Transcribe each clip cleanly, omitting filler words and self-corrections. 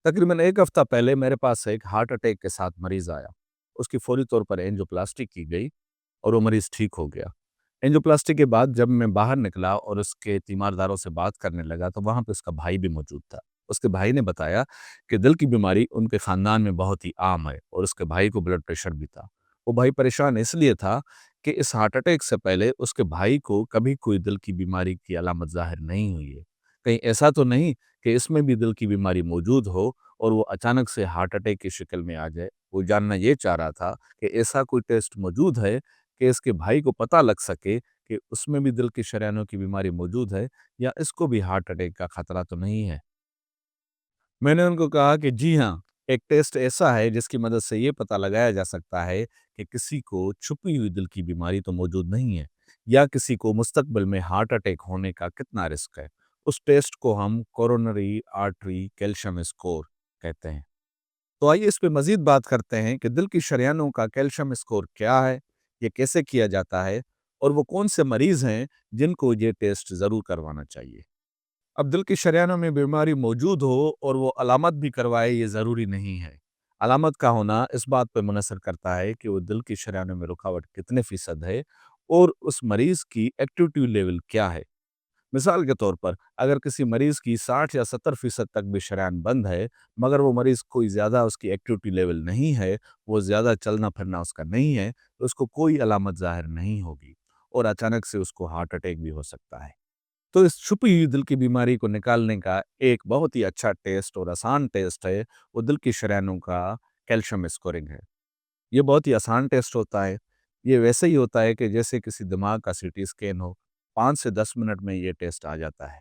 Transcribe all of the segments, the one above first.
تقریباً ایک ہفتہ پہلے میرے پاس ایک ہارٹ اٹیک کے ساتھ مریض آیا۔ اس کی فوری طور پر اینجیوپلاسٹی کی گئی اور وہ مریض ٹھیک ہو گیا۔ اینجیوپلاسٹی کے بعد جب میں باہر نکلا اور اس کے تیمارداروں سے بات کرنے لگا تو وہاں پہ اس کا بھائی بھی موجود تھا۔ اس کے بھائی نے بتایا کہ دل کی بیماری ان کے خاندان میں بہت ہی عام ہے اور اس کے بھائی کو بلڈ پریشر بھی تھا۔ وہ بھائی پریشان اس لیے تھا کہ اس ہارٹ اٹیک سے پہلے اس کے بھائی کو کبھی کوئی دل کی بیماری کی علامت ظاہر نہیں ہوئی ہے۔ کہیں ایسا تو نہیں کہ اس میں بھی دل کی بیماری موجود ہو اور وہ اچانک سے ہارٹ اٹیک کی شکل میں آ جائے۔ وہ جاننا یہ چاہ رہا تھا کہ ایسا کوئی ٹیسٹ موجود ہے کہ اس کے بھائی کو پتہ لگ سکے کہ اس میں بھی دل کی شریانوں کی بیماری موجود ہے یا اس کو بھی ہارٹ اٹیک کا خطرہ تو نہیں ہے۔ میں نے ان کو کہا کہ جی ہاں، ایک ٹیسٹ ایسا ہے جس کی مدد سے یہ پتہ لگایا جا سکتا ہے کہ کسی کو چھپی ہوئی دل کی بیماری تو موجود نہیں ہے یا کسی کو مستقبل میں ہارٹ اٹیک ہونے کا کتنا رسک ہے۔ اس ٹیسٹ کو ہم کورونری آرٹری کیلشیم اسکور کہتے ہیں۔ تو آئیے اس پہ مزید بات کرتے ہیں کہ دل کی شریانوں کا کیلشیم اسکور کیا ہے، یہ کیسے کیا جاتا ہے اور وہ کون سے مریض ہیں جن کو یہ ٹیسٹ ضرور کروانا چاہیے۔ اب دل کی شریانوں میں بیماری موجود ہو اور وہ علامت بھی کروائے یہ ضروری نہیں ہے۔ علامت کا ہونا اس بات پہ منحصر کرتا ہے کہ وہ دل کی شریانوں میں رکاوٹ کتنے فیصد ہے اور اس مریض کی ایکٹیویٹی لیول کیا ہے۔ مثال کے طور پر اگر کسی مریض کی 60 یا 70% تک بھی شریان بند ہے مگر وہ مریض کوئی زیادہ اس کی ایکٹیویٹی لیول نہیں ہے، وہ زیادہ چلنا پھرنا اس کا نہیں ہے، تو اس کو کوئی علامت ظاہر نہیں ہوگی اور اچانک سے اس کو ہارٹ اٹیک بھی ہو سکتا ہے۔ تو اس چھپی ہوئی دل کی بیماری کو نکالنے کا ایک بہت ہی اچھا ٹیسٹ اور آسان ٹیسٹ ہے، وہ دل کی شریانوں کا کیلشیم اسکورنگ ہے۔ یہ بہت ہی آسان ٹیسٹ ہوتا ہے۔ یہ ویسے ہی ہوتا ہے کہ جیسے کسی دماغ کا سی ٹی اسکین ہو، 5 سے 10 منٹ میں یہ ٹیسٹ آ جاتا ہے۔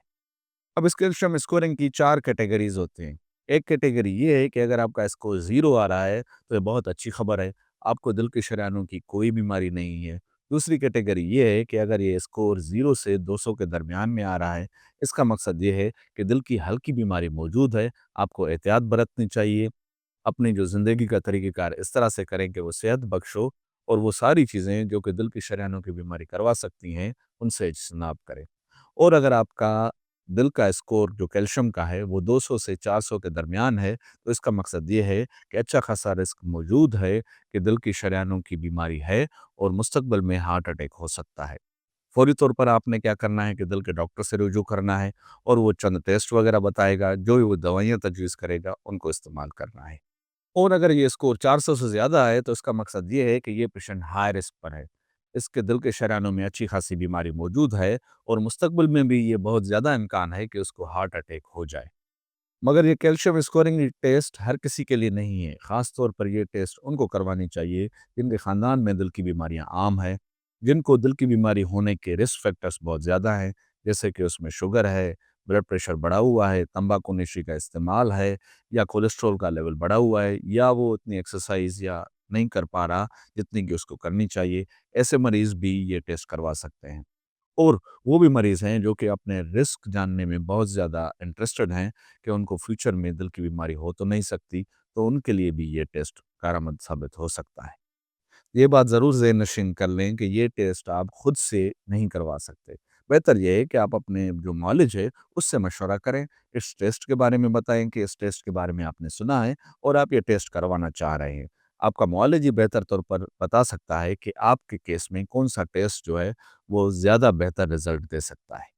اب اس کیلشیم اسکورنگ کی 4 کیٹیگریز ہوتے ہیں۔ ایک کیٹیگری یہ ہے کہ اگر آپ کا اسکور 0 آ رہا ہے تو یہ بہت اچھی خبر ہے، آپ کو دل کی شریانوں کی کوئی بیماری نہیں ہے۔ دوسری کیٹیگری یہ ہے کہ اگر یہ اسکور 0 سے 200 کے درمیان میں آ رہا ہے، اس کا مقصد یہ ہے کہ دل کی ہلکی بیماری موجود ہے، آپ کو احتیاط برتنی چاہیے، اپنی جو زندگی کا طریقہ کار اس طرح سے کریں کہ وہ صحت بخش ہو اور وہ ساری چیزیں جو کہ دل کی شریانوں کی بیماری کروا سکتی ہیں ان سے اجتناب کریں۔ اور اگر آپ کا دل کا اسکور جو کیلشیم کا ہے وہ 200 سے 400 کے درمیان ہے تو اس کا مقصد یہ ہے کہ اچھا خاصا رسک موجود ہے کہ دل کی شریانوں کی بیماری ہے اور مستقبل میں ہارٹ اٹیک ہو سکتا ہے۔ فوری طور پر آپ نے کیا کرنا ہے کہ دل کے ڈاکٹر سے رجوع کرنا ہے اور وہ چند ٹیسٹ وغیرہ بتائے گا، جو وہ دوائیاں تجویز کرے گا ان کو استعمال کرنا ہے۔ اور اگر یہ اسکور 400 سے زیادہ ہے تو اس کا مقصد یہ ہے کہ یہ پیشنٹ ہائی رسک پر ہے، اس کے دل کے شریانوں میں اچھی خاصی بیماری موجود ہے اور مستقبل میں بھی یہ بہت زیادہ امکان ہے کہ اس کو ہارٹ اٹیک ہو جائے۔ مگر یہ کیلشیم اسکورنگ ٹیسٹ ہر کسی کے لیے نہیں ہے، خاص طور پر یہ ٹیسٹ ان کو کروانی چاہیے جن کے خاندان میں دل کی بیماریاں عام ہیں، جن کو دل کی بیماری ہونے کے رسک فیکٹرز بہت زیادہ ہیں، جیسے کہ اس میں شوگر ہے، بلڈ پریشر بڑھا ہوا ہے، تمباکو نوشی کا استعمال ہے، یا کولیسٹرول کا لیول بڑھا ہوا ہے، یا وہ اتنی ایکسرسائز یا نہیں کر پا رہا جتنی کہ اس کو کرنی چاہیے۔ ایسے مریض بھی یہ ٹیسٹ کروا سکتے ہیں۔ اور وہ بھی مریض ہیں جو کہ اپنے رسک جاننے میں بہت زیادہ انٹرسٹڈ ہیں کہ ان کو فیوچر میں دل کی بیماری ہو تو نہیں سکتی، تو ان کے لیے بھی یہ ٹیسٹ کارآمد ثابت ہو سکتا ہے۔ یہ بات ضرور ذہن نشین کر لیں کہ یہ ٹیسٹ آپ خود سے نہیں کروا سکتے۔ بہتر یہ ہے کہ آپ اپنے جو معالج ہے اس سے مشورہ کریں، اس ٹیسٹ کے بارے میں بتائیں کہ اس ٹیسٹ کے بارے میں آپ نے سنا ہے اور آپ یہ ٹیسٹ کروانا چاہ رہے ہیں۔ آپ کا معالج ہی بہتر طور پر بتا سکتا ہے کہ آپ کے کیس میں کون سا ٹیسٹ جو ہے وہ زیادہ بہتر رزلٹ دے سکتا ہے۔